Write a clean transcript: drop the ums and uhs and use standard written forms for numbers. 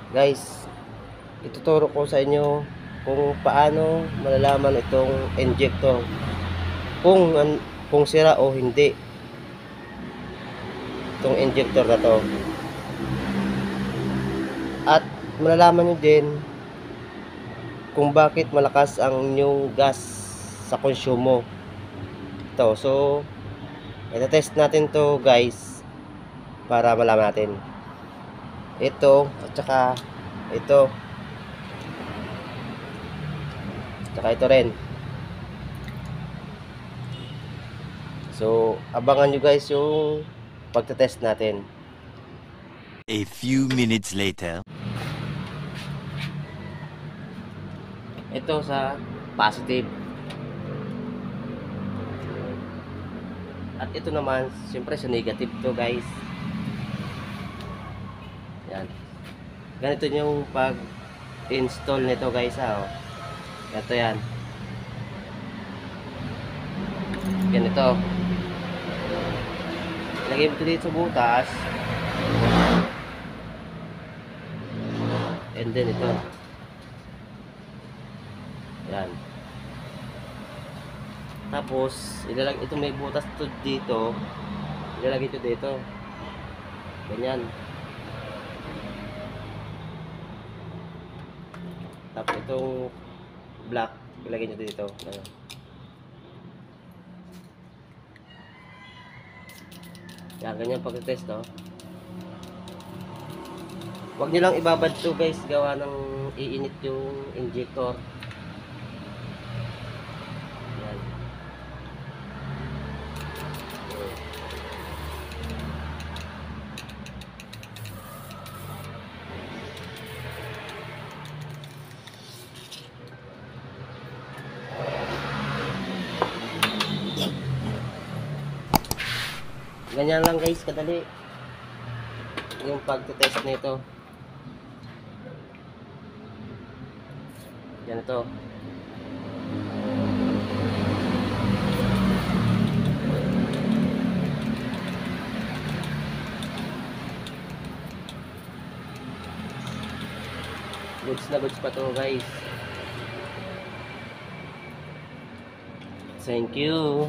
Guys, ituturo ko sa inyo kung paano malalaman itong injector kung sira o hindi itong injector na to. At malalaman nyo din kung bakit malakas ang inyong gas sa konsumo. Ito, so ita-test natin to guys para malaman natin. Ito at saka ito. Tsaka ito rin. So, abangan nyo guys yung pagte-test natin. A few minutes later. Ito sa positive. At ito naman, siyempre sa negative to guys. Yan. Ganito yung pag-install nito guys ha. Oh. Ito yan. Ganito. Lagay mo ito dito sa butas. And then ito. Yan. Tapos, ilalagay ito, may butas to dito. Ilalagay ito dito. Ganyan. Tapos itong black, ilagay nyo dito. Ayan. Yan, ganyan pag-test, no? Huwag nyo lang ibabad to guys, gawa ng iinit yung injector. Yan. Ganyan lang guys, kadali yung pag-test nito. Yan ito. Goods na goods pa to guys. Thank you.